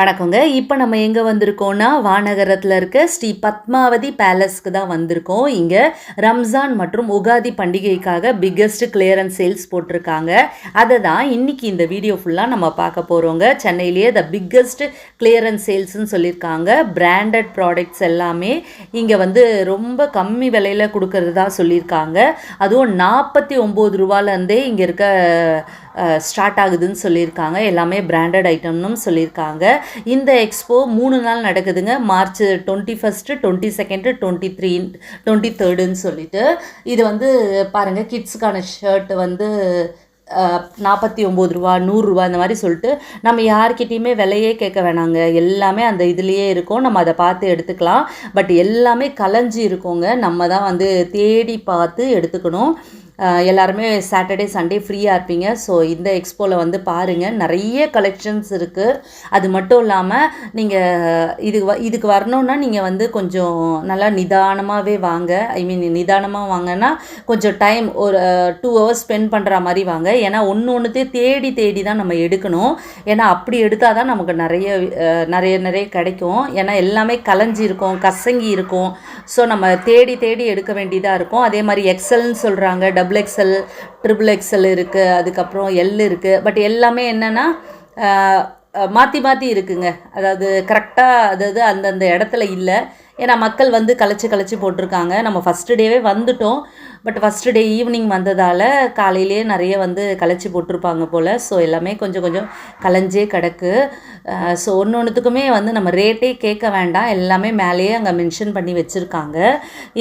வணக்கங்க. இப்போ நம்ம எங்கே வந்திருக்கோம்னா, வானகரத்தில் இருக்க ஸ்ரீ பத்மாவதி பேலஸ்க்கு தான் வந்திருக்கோம். இங்கே ரம்ஜான் மற்றும் உகாதி பண்டிகைக்காக பிக்கெஸ்ட் கிளியரன்ஸ் சேல்ஸ் போட்டிருக்காங்க. அதை தான் இன்னைக்கு இந்த வீடியோ ஃபுல்லாக நம்ம பார்க்க போகிறோங்க. சென்னையிலேயே த பிக்கெஸ்ட் கிளியரன்ஸ் சேல்ஸ்ன்னு சொல்லியிருக்காங்க. பிராண்டட் ப்ராடக்ட்ஸ் எல்லாமே இங்கே வந்து ரொம்ப கம்மி விலையில் கொடுக்கறதா சொல்லியிருக்காங்க. அதுவும் 49 ரூபாலேருந்தே இங்கே இருக்க ஸ்டார்ட் ஆகுதுன்னு சொல்லியிருக்காங்க. எல்லாமே பிராண்டட் ஐட்டம்னு சொல்லியிருக்காங்க. இந்த எக்ஸ்போ 3 நாள் நடக்குதுங்க. மார்ச் 21, 22, 23, 23ன்னு சொல்லிட்டு. இது வந்து பாருங்கள், கிட்ஸுக்கான ஷர்ட் வந்து 49 ரூபா, 100 ரூபா இந்த மாதிரி சொல்லிட்டு நம்ம யார்கிட்டையுமே விலையே கேட்க வேணாங்க. எல்லாமே அந்த இதுலேயே இருக்கும். நம்ம அதை பார்த்து எடுத்துக்கலாம். பட் எல்லாமே கலைஞ்சி இருக்குங்க. நம்ம தான் வந்து தேடி பார்த்து எடுத்துக்கணும். எல்லாருமே சாட்டர்டே சண்டே ஃப்ரீயாக இருப்பீங்க. ஸோ இந்த எக்ஸ்போவில் வந்து பாருங்கள், நிறைய கலெக்ஷன்ஸ் இருக்குது. அது மட்டும் இல்லாமல் நீங்கள் இதுக்கு வரணுன்னா நீங்கள் வந்து கொஞ்சம் நல்லா நிதானமாகவே வாங்க. நிதானமாக வாங்கன்னா கொஞ்சம் டைம் ஒரு 2 ஹவர்ஸ் ஸ்பெண்ட் பண்ணுற மாதிரி வாங்க. ஏன்னா ஒன்றுத்தையும் தேடி தேடி தான் நம்ம எடுக்கணும். ஏன்னா அப்படி எடுத்தால் தான் நமக்கு நிறைய கிடைக்கும். ஏன்னா எல்லாமே கலைஞ்சி இருக்கும், கசங்கி இருக்கும். ஸோ நம்ம தேடி தேடி எடுக்க வேண்டியதாக இருக்கும். அதே மாதிரி எக்ஸல்னு சொல்கிறாங்க, XXL, XXL இருக்குது, அதுக்கப்புறம் L இருக்குது. பட் எல்லாமே என்னென்னா மாற்றி மாற்றி இருக்குங்க. அதாவது கரெக்டாக அந்தந்த இடத்துல இல்லை. ஏன்னா மக்கள் வந்து கலைச்சி போட்டிருக்காங்க. நம்ம ஃபஸ்ட்டு டேவே வந்துட்டோம். பட் ஃபஸ்ட்டு டே ஈவினிங் வந்ததால் காலையிலே நிறைய வந்து கலைச்சி போட்டிருப்பாங்க போல். ஸோ எல்லாமே கொஞ்சம் கலைஞ்சே கிடக்கு. ஸோ ஒன்றுத்துக்குமே வந்து நம்ம ரேட்டே கேட்க வேண்டாம். எல்லாமே மேலேயே அங்கே மென்ஷன் பண்ணி வச்சுருக்காங்க.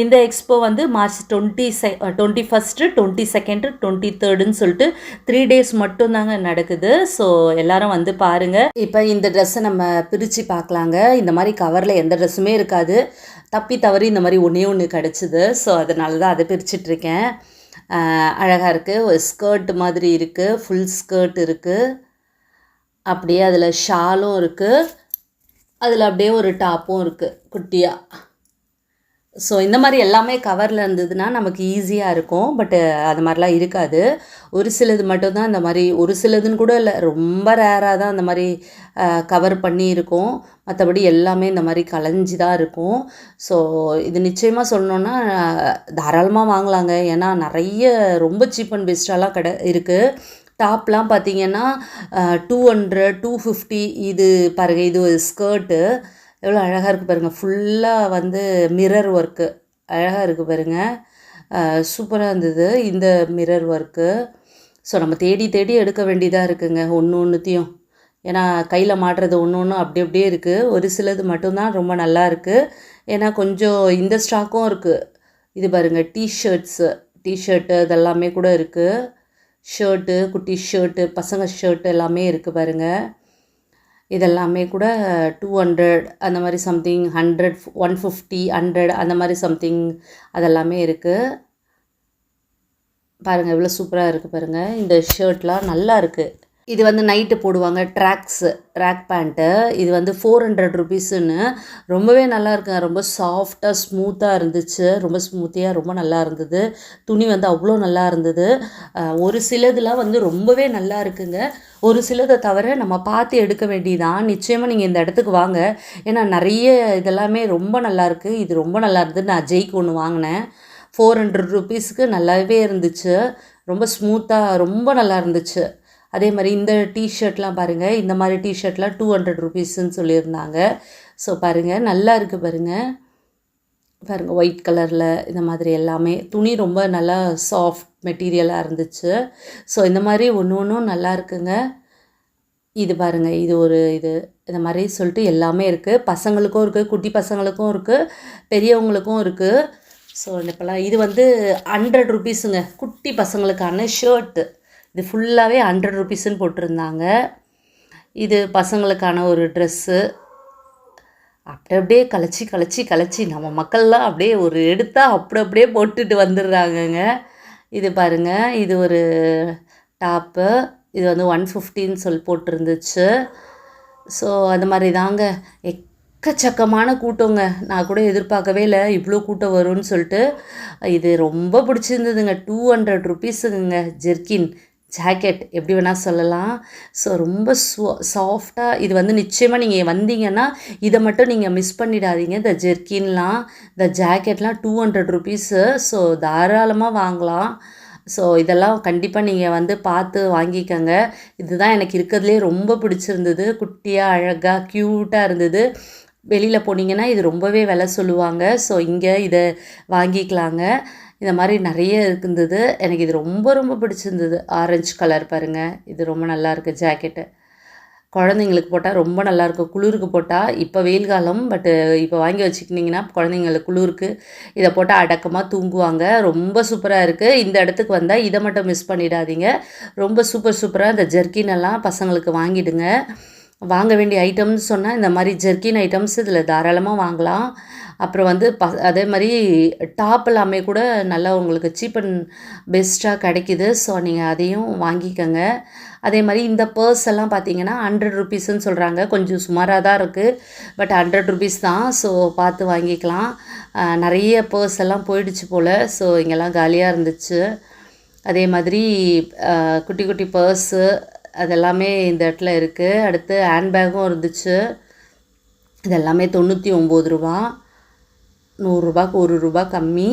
இந்த எக்ஸ்போ வந்து மார்ச் 21, 22, 23ன்னு சொல்லிட்டு 3 days மட்டும்தாங்க நடக்குது. ஸோ எல்லோரும் வந்து பாருங்கள். இப்போ இந்த ட்ரெஸ்ஸை நம்ம பிரித்து பார்க்கலாங்க. இந்த மாதிரி கவரில் எந்த ட்ரெஸ்ஸுமே இருக்காது. தப்பி தவறி இந்த மாதிரி ஒன்று கிடச்சிது. ஸோ அதனால தான் அதை பிரிச்சிட்ருக்கேன். அழகாக இருக்குது. ஒரு ஸ்கர்ட் மாதிரி இருக்குது, ஃபுல் ஸ்கர்ட் இருக்குது. அப்படியே அதில் ஷாலும் இருக்குது. அதில் அப்படியே ஒரு டாப்பும் இருக்குது குட்டியாக. ஸோ இந்த மாதிரி எல்லாமே கவரில் இருந்ததுன்னா நமக்கு ஈஸியாக இருக்கும். பட்டு அது மாதிரிலாம் இருக்காது. ஒரு சிலது மட்டும்தான் இந்த மாதிரி, ஒரு சிலதுன்னு கூட இல்லை, ரொம்ப ரேராக தான் அந்த மாதிரி கவர் பண்ணி இருக்கும். மற்றபடி எல்லாமே இந்த மாதிரி கலைஞ்சி தான் இருக்கும். ஸோ இது நிச்சயமாக சொல்லணுன்னா தாராளமாக வாங்கலாங்க. ஏன்னா நிறைய ரொம்ப சீப் அண்ட் பெஸ்ட்டாலாம் இருக்குது. டாப்லாம் பார்த்திங்கன்னா 200, 250. இது பாருங்கள், இது ஒரு ஸ்கர்ட்டு எவ்வளோ அழகாக இருக்குது பாருங்கள். ஃபுல்லாக வந்து மிரர் ஒர்க்கு அழகாக இருக்குது பாருங்கள். சூப்பராக இருந்தது இந்த மிரர் ஒர்க்கு. ஸோ நம்ம தேடி தேடி எடுக்க வேண்டியதாக இருக்குங்க ஒன்றுத்தையும். ஏன்னா கையில் மாட்டுறது ஒன்று அப்படியே இருக்குது. ஒரு சிலது மட்டும்தான் ரொம்ப நல்லா இருக்குது. ஏன்னா கொஞ்சம் இந்த ஸ்டாக்கும் இருக்குது. இது பாருங்கள், டிஷர்ட்டு இதெல்லாமே கூட இருக்குது. ஷர்ட்டு, குட்டி ஷர்ட்டு, பசங்க ஷர்ட்டு எல்லாமே இருக்குது பாருங்கள். இதெல்லாமே கூட 200 அந்த மாதிரி சம்திங், 100, 150, 100 அந்த மாதிரி சம்திங் அதெல்லாமே இருக்குது. பாருங்கள் எவ்வளோ சூப்பராக இருக்குது பாருங்கள். இந்த ஷர்ட்லாம் நல்லா இருக்குது. இது வந்து நைட்டு போடுவாங்க, ட்ராக் பேண்ட்டு. இது வந்து 400 ருபீஸுன்னு. ரொம்பவே நல்லா இருக்குங்க. ரொம்ப சாஃப்டாக ஸ்மூத்தாக இருந்துச்சு. ரொம்ப ஸ்மூத்தியாக ரொம்ப நல்லா இருந்தது. துணி வந்து அவ்வளோ நல்லா இருந்தது. ஒரு சிலதுலாம் வந்து ரொம்பவே நல்லா இருக்குங்க. ஒரு சிலதை தவிர நம்ம பார்த்து எடுக்க வேண்டியதான். நிச்சயமாக நீங்கள் இந்த இடத்துக்கு வாங்க. ஏன்னா நிறைய இதெல்லாமே ரொம்ப நல்லாயிருக்கு. இது ரொம்ப நல்லா இருந்தது. நான் ஜெய்க்கு ஒன்று வாங்கினேன். 400 ருபீஸுக்கு நல்லாவே இருந்துச்சு. ரொம்ப ஸ்மூத்தாக ரொம்ப நல்லா இருந்துச்சு. அதே மாதிரி இந்த டிஷர்ட்லாம் பாருங்கள். இந்த மாதிரி டிஷர்ட்லாம் 200 ருபீஸுன்னு சொல்லியிருந்தாங்க. ஸோ பாருங்கள், நல்லா இருக்குது பாருங்கள் ஒயிட் கலரில் இந்த மாதிரி எல்லாமே. துணி ரொம்ப நல்லா சாஃப்ட் மெட்டீரியலாக இருந்துச்சு. ஸோ இந்த மாதிரி ஒன்றும் நல்லா இருக்குங்க. இது பாருங்கள், இது இந்த மாதிரி சொல்லிட்டு எல்லாமே இருக்குது. பசங்களுக்கும் இருக்குது, குட்டி பசங்களுக்கும் இருக்குது, பெரியவங்களுக்கும் இருக்குது. ஸோ இப்போலாம் இது வந்து 100 ருபீஸுங்க. குட்டி பசங்களுக்கான ஷர்ட்டு. இது ஃபுல்லாகவே 100 ருபீஸுன்னு போட்டிருந்தாங்க. இது பசங்களுக்கான ஒரு ட்ரெஸ்ஸு. அப்படியே கலைச்சி நம்ம மக்கள்லாம் அப்படியே ஒரு எடுத்தால் அப்படியே போட்டுட்டு வந்துடுறாங்கங்க. இது பாருங்கள், இது ஒரு டாப்பு. இது வந்து 150ன்னு சொல்லி போட்டிருந்துச்சு. ஸோ அந்த மாதிரி தாங்க. எக்கச்சக்கமான கூட்டங்க. நான் கூட எதிர்பார்க்கவே இல்லை இவ்வளோ கூட்டம் வரும்னு சொல்லிட்டு. இது ரொம்ப பிடிச்சிருந்ததுங்க. 200 ருபீஸுங்க ஜெர்கின். ஜாக்கெட் எப்படி வேணால் சொல்லலாம். ஸோ ரொம்ப சாஃப்டாக இது வந்து நிச்சயமாக நீங்கள் வந்தீங்கன்னா இதை மட்டும் நீங்கள் மிஸ் பண்ணிடாதீங்க. இந்த ஜெர்கின்லாம் இந்த ஜாக்கெட்லாம் 200 ருபீஸு. ஸோ தாராளமாக வாங்கலாம். ஸோ இதெல்லாம் கண்டிப்பாக நீங்கள் வந்து பார்த்து வாங்கிக்கோங்க. இதுதான் எனக்கு இருக்கிறதுலே ரொம்ப பிடிச்சிருந்தது. குட்டியாக அழகாக க்யூட்டாக இருந்தது. வெளியில் போனீங்கன்னா இது ரொம்பவே விலை சொல்லுவாங்க. ஸோ இங்கே இதை வாங்கிக்கலாங்க. இந்த மாதிரி நிறைய இருந்தது. எனக்கு இது ரொம்ப ரொம்ப பிடிச்சிருந்தது. ஆரஞ்சு கலர் பாருங்கள், இது ரொம்ப நல்லாயிருக்கு ஜாக்கெட்டு. குழந்தைங்களுக்கு போட்டால் ரொம்ப நல்லாயிருக்கும். குளிருக்கு போட்டால் இப்போ வெயில் காலம், பட்டு இப்போ வாங்கி வச்சுக்கிட்டிங்கன்னா குழந்தைங்களுக்கு குளிருக்கு இதை போட்டால் அடக்கமாக தூங்குவாங்க. ரொம்ப சூப்பராக இருக்குது. இந்த இடத்துக்கு வந்தால் இதை மட்டும் மிஸ் பண்ணிடாதீங்க. ரொம்ப சூப்பராக இந்த ஜெர்கினெல்லாம் பசங்களுக்கு வாங்கிடுங்க. வாங்க வேண்டிய ஐட்டம்னு சொன்னால் இந்த மாதிரி ஜெர்கின் ஐட்டம்ஸ் இதில் தாராளமாக வாங்கலாம். அப்புறம் வந்து அதே மாதிரி டாப் எல்லாமே கூட நல்லா உங்களுக்கு சீப் அண்ட் பெஸ்ட்டாக கிடைக்கிது. ஸோ நீங்கள் அதையும் வாங்கிக்கோங்க. அதே மாதிரி இந்த பர்ஸ் எல்லாம் பார்த்தீங்கன்னா 100 ருபீஸ்ன்னு சொல்கிறாங்க. கொஞ்சம் சுமாராக தான் இருக்குது, பட் 100 ருபீஸ் தான். ஸோ பார்த்து வாங்கிக்கலாம். நிறைய பர்ஸ் எல்லாம் போயிடுச்சு போல். ஸோ இங்கெல்லாம் காலியாக இருந்துச்சு. அதே மாதிரி குட்டி குட்டி பர்ஸு அதெல்லாமே இந்த இடத்துல இருக்குது. அடுத்து ஹேண்ட்பேக்கும் இருந்துச்சு. இதெல்லாமே 99 ரூபா. 100 ரூபாய்க்கு 1 ரூபா கம்மி.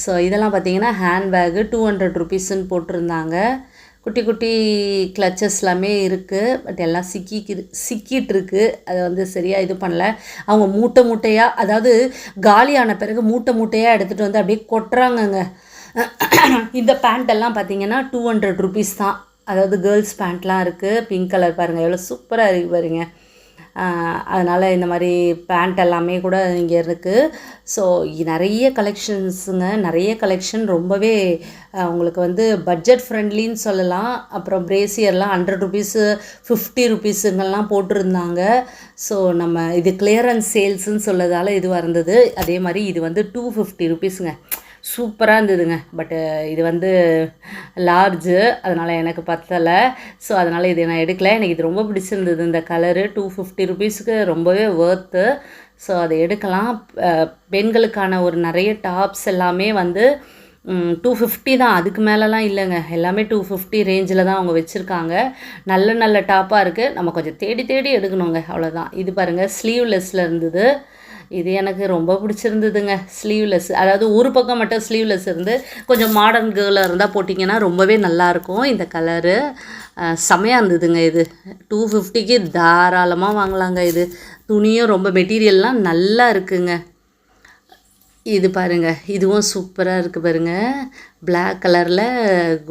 ஸோ இதெல்லாம் பார்த்தீங்கன்னா ஹேண்ட்பேக்கு 200 ருபீஸ்ன்னு போட்டிருந்தாங்க. குட்டி குட்டி கிளச்சஸ் எல்லாமே இருக்குது, பட் எல்லாம் சிக்கிட்டுருக்கு. அதை வந்து சரியாக இது பண்ணல. அவங்க மூட்டையாக, அதாவது காலியான பிறகு மூட்டையாக எடுத்துகிட்டு வந்து அப்படியே கொட்டுறாங்கங்க. இந்த பேண்ட்டெல்லாம் பார்த்தீங்கன்னா 200 ருபீஸ் தான். அதாவது கேர்ள்ஸ் பேண்ட்லாம் இருக்குது. பிங்க் கலர் பாருங்கள் எவ்வளோ சூப்பராக இருக்குது பாருங்க. அதனால் இந்த மாதிரி பேண்ட் எல்லாமே கூட இங்கே இருக்குது. ஸோ நிறைய கலெக்ஷன்ஸுங்க, நிறைய கலெக்ஷன். ரொம்பவே உங்களுக்கு வந்து பட்ஜெட் ஃப்ரெண்ட்லின்னு சொல்லலாம். அப்புறம் பிரேசியர்லாம் 100 ருபீஸு 50 ருபீஸுங்கெல்லாம் போட்டிருந்தாங்க. ஸோ நம்ம இது கிளியரன்ஸ் சேல்ஸுன்னு சொல்லதால் இதுவாக இருந்தது. அதே மாதிரி இது வந்து 250 ருபீஸுங்க. சூப்பராக இருந்ததுங்க. பட்டு இது வந்து லார்ஜு, அதனால் எனக்கு பத்தலை. ஸோ அதனால் இது நான் எடுக்கலை. எனக்கு இது ரொம்ப பிடிச்சிருந்தது. இந்த கலரு 250 ருபீஸுக்கு ரொம்பவே ஒர்த்து. ஸோ அதை எடுக்கலாம். பெண்களுக்கான ஒரு நிறைய டாப்ஸ் எல்லாமே வந்து 250 தான், அதுக்கு மேலெலாம் இல்லைங்க. எல்லாமே 250 ரேஞ்சில் தான் அவங்க வச்சுருக்காங்க. நல்ல நல்ல டாப்பாக இருக்குது. நம்ம கொஞ்சம் தேடி எடுக்கணுங்க, அவ்வளோதான். இது பாருங்கள் ஸ்லீவ்லெஸ்ஸில் இருந்தது. இது எனக்கு ரொம்ப பிடிச்சிருந்ததுங்க. ஸ்லீவ்லெஸ், அதாவது ஒரு பக்கம் மட்டும் ஸ்லீவ்லெஸ் இருந்து கொஞ்சம் மாடர்ன் கேர்ளாக இருந்தால் போட்டிங்கன்னா ரொம்பவே நல்லாயிருக்கும். இந்த கலரு செமையாக இருந்ததுங்க. இது 250க்கு தாராளமாக வாங்கலாங்க. இது துணியும் ரொம்ப மெட்டீரியல்லாம் நல்லா இருக்குங்க. இது பாருங்கள், இதுவும் சூப்பராக இருக்குது பாருங்கள். பிளாக் கலரில்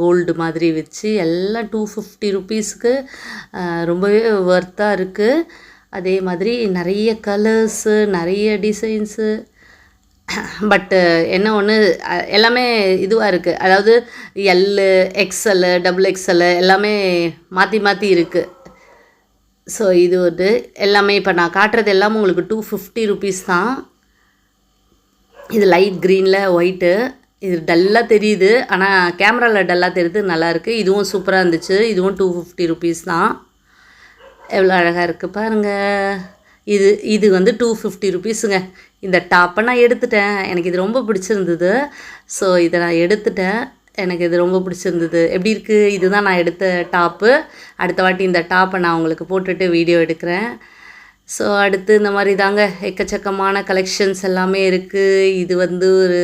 கோல்டு மாதிரி வச்சு எல்லாம் 250 ருபீஸுக்கு ரொம்பவே ஒர்த்தாக இருக்குது. அதே மாதிரி நிறைய கலர்ஸு, நிறைய டிசைன்ஸு. பட்டு என்ன ஒன்று, எல்லாமே இதுவாக இருக்குது. அதாவது எல்லு, எக்ஸ்எல்லு, டபுள் எக்ஸ்எல்லு எல்லாமே மாற்றி இருக்குது. ஸோ இது வந்து எல்லாமே இப்போ நான் காட்டுறது எல்லாமே உங்களுக்கு 250 ருபீஸ் தான். இது லைட் க்ரீனில் ஒயிட்டு. இது டல்லாக தெரியுது, ஆனால் கேமராவில் டல்லாக தெரியுது. நல்லாயிருக்கு. இதுவும் சூப்பராக இருந்துச்சு. இதுவும் 250 ருபீஸ் தான். எவ்வளோ அழகாக இருக்குது பாருங்கள். இது வந்து 250 ருபீஸுங்க. இந்த டாப்பை நான் எடுத்துட்டேன். எனக்கு இது ரொம்ப பிடிச்சிருந்தது. ஸோ இதை நான் எடுத்துட்டேன். எனக்கு இது ரொம்ப பிடிச்சிருந்தது. எப்படி இருக்குது? இதுதான் நான் எடுத்த டாப்பு. அடுத்த வாட்டி இந்த டாப்பை நான் உங்களுக்கு போட்டுட்டு வீடியோ எடுக்கிறேன். ஸோ அடுத்து இந்த மாதிரி தாங்க எக்கச்சக்கமான கலெக்ஷன்ஸ் எல்லாமே இருக்குது. இது வந்து ஒரு,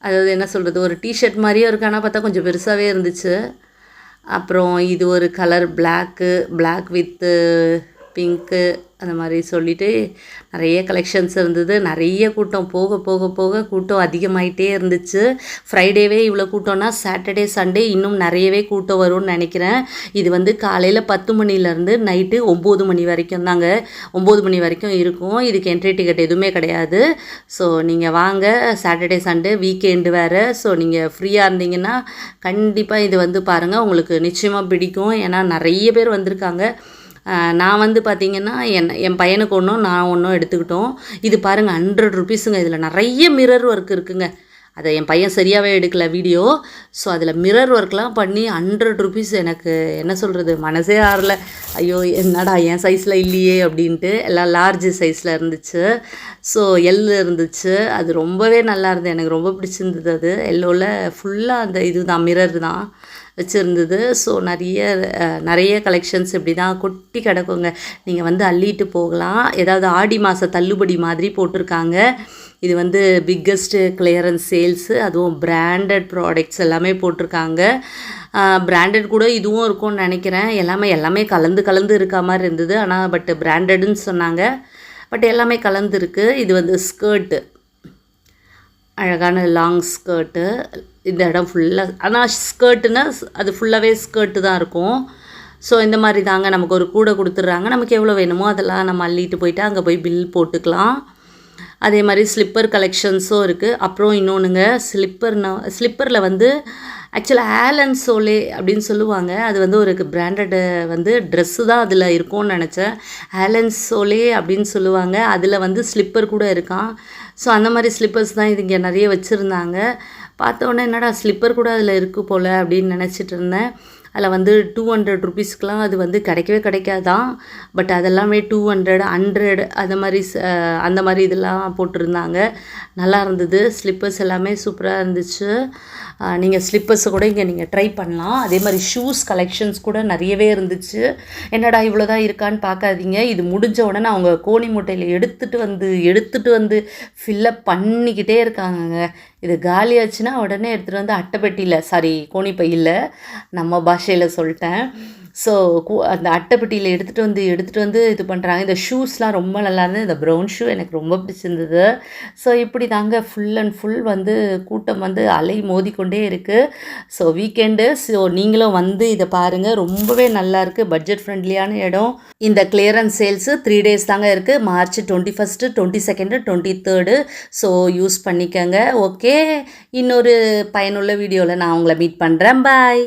அதாவது என்ன சொல்கிறது, ஒரு டிஷர்ட் மாதிரியும் இருக்குது, ஆனால் பார்த்தா கொஞ்சம் பெருசாகவே இருந்துச்சு. அப்புறம் இது ஒரு கலர் பிளாக் வித்து பிங்க்கு, அந்த மாதிரி சொல்லிவிட்டு நிறைய கலெக்ஷன்ஸ் இருந்தது. நிறைய கூட்டம், போக கூட்டம் அதிகமாகிட்டே இருந்துச்சு. ஃப்ரைடேவே இவ்வளோ கூட்டம்னா சாட்டர்டே சண்டே இன்னும் நிறையவே கூட்டம் வரும்னு நினைக்கிறேன். இது வந்து காலையில் 10 மணிலேருந்து நைட்டு 9 மணி வரைக்கும் தாங்க. 9 மணி வரைக்கும் இருக்கும். இதுக்கு என்ட்ரி டிக்கெட் எதுவுமே கிடையாது. ஸோ நீங்கள் வாங்க. சாட்டர்டே சண்டே வீக்கெண்டு வேறு. ஸோ நீங்கள் ஃப்ரீயாக இருந்தீங்கன்னா கண்டிப்பாக இது வந்து பாருங்கள், உங்களுக்கு நிச்சயமாக பிடிக்கும். ஏன்னா நிறைய பேர் வந்திருக்காங்க. நான் வந்து பார்த்திங்கன்னா என் பையனுக்கு ஒன்றும் நான் ஒன்றும் எடுத்துக்கிட்டோம். இது பாருங்கள் 100 ருபீஸுங்க. இதில் நிறைய மிரர் ஒர்க் இருக்குங்க. அதை என் பையன் சரியாகவே எடுக்கலை வீடியோ. ஸோ அதில் மிரர் ஒர்க்லாம் பண்ணி 100 ருபீஸ். எனக்கு என்ன சொல்கிறது, மனசே ஆறல. ஐயோ என்னடா என் சைஸில் இல்லையே அப்படின்ட்டு. எல்லாம் லார்ஜ் சைஸில் இருந்துச்சு. ஸோ எல்லு இருந்துச்சு. அது ரொம்பவே நல்லா இருந்தது. எனக்கு ரொம்ப பிடிச்சிருந்தது. அது எல்லோவில் ஃபுல்லாக அந்த இது தான், மிரர் தான். வச்சுருந்தது. ஸோ நிறைய கலெக்ஷன்ஸ் இப்படி தான் கொட்டி கிடக்குங்க. நீங்கள் வந்து அள்ளிட்டு போகலாம். ஏதாவது ஆடி மாத தள்ளுபடி மாதிரி போட்டிருக்காங்க. இது வந்து பிக்கஸ்ட்டு கிளியரன்ஸ் சேல்ஸு, அதுவும் பிராண்டட் ப்ராடக்ட்ஸ் எல்லாமே போட்டிருக்காங்க. பிராண்டட் கூட இதுவும் இருக்கும்னு நினைக்கிறேன். எல்லாமே கலந்து இருக்க மாதிரி இருந்தது. ஆனால் பட் பிராண்டடுன்னு சொன்னாங்க. பட் எல்லாமே கலந்து இருக்குது. இது வந்து ஸ்கர்ட்டு, அழகான லாங் ஸ்கர்ட்டு. இந்த இடம் ஃபுல்லாக, ஆனால் ஸ்கர்ட்டுன்னா அது ஃபுல்லாகவே ஸ்கர்ட்டு தான் இருக்கும். ஸோ இந்த மாதிரி தாங்க நமக்கு ஒரு கூடை கொடுத்துட்றாங்க. நமக்கு எவ்வளோ வேணுமோ அதெல்லாம் நம்ம அள்ளிட்டு போயிட்டு அங்கே போய் பில் போட்டுக்கலாம். அதே மாதிரி ஸ்லிப்பர் கலெக்ஷன்ஸும் இருக்குது. அப்புறம் இன்னொன்றுங்க, ஸ்லிப்பரில் வந்து ஆக்சுவலாக ஆலன் சோலே அப்படின்னு சொல்லுவாங்க. அது வந்து ஒரு பிராண்டடு வந்து ட்ரெஸ்ஸு தான் அதில் இருக்கும்னு நினச்சேன். ஆலன் சோலே அப்படின்னு சொல்லுவாங்க. அதில் வந்து ஸ்லிப்பர் கூட இருக்கான். ஸோ அந்த மாதிரி ஸ்லிப்பர்ஸ் தான் இது இங்கே நிறைய வச்சுருந்தாங்க. பார்த்தோன்னே என்னடா ஸ்லிப்பர் கூட அதில் இருக்குது போல் அப்படின்னு நினச்சிட்டு இருந்தேன். அதில் வந்து 200 ருபீஸ்க்கெலாம் அது வந்து கிடைக்காதான். பட் அதெல்லாமே 200, 100 அந்த மாதிரி இதெல்லாம் போட்டிருந்தாங்க. நல்லா இருந்தது. ஸ்லிப்பர்ஸ் எல்லாமே சூப்பராக இருந்துச்சு. நீங்கள் ஸ்லிப்பர்ஸை கூட இங்கே நீங்கள் ட்ரை பண்ணலாம். அதே மாதிரி ஷூஸ் கலெக்ஷன்ஸ் கூட நிறையவே இருந்துச்சு. என்னடா இவ்வளோ தான் இருக்கான்னு பார்க்காதீங்க. இது முடிஞ்ச உடனே அவங்க கோணி மூட்டையில் எடுத்துகிட்டு வந்து ஃபில்லப் பண்ணிக்கிட்டே இருக்காங்கங்க. இது காலியாச்சுன்னா உடனே எடுத்துகிட்டு வந்து அட்டைப்பெட்டியில், கோணி பையில் நம்ம பாஷையில் சொல்லிட்டேன். ஸோ அந்த அட்டைப்பெட்டியில் எடுத்துகிட்டு வந்து இது பண்ணுறாங்க. இந்த ஷூஸ்லாம் ரொம்ப நல்லா இருந்தது. இந்த ப்ரௌன் ஷூ எனக்கு ரொம்ப பிடிச்சிருந்தது. ஸோ இப்படி தாங்க ஃபுல் அண்ட் ஃபுல் வந்து கூட்டம் வந்து அலை மோதிக்கொண்டே இருக்குது. So weekend. ஸோ நீங்களும் வந்து இதை பாருங்கள். ரொம்பவே நல்லாயிருக்கு. பட்ஜெட் ஃப்ரெண்ட்லியான இடம். இந்த கிளியரன்ஸ் சேல்ஸு 3 days தாங்க இருக்குது. மார்ச் 21, 22, 23. ஸோ யூஸ் பண்ணிக்கங்க. ஓகே, இன்னொரு பயனுள்ள வீடியோவில் நான் உங்களை மீட் பண்ணுறேன். பாய்.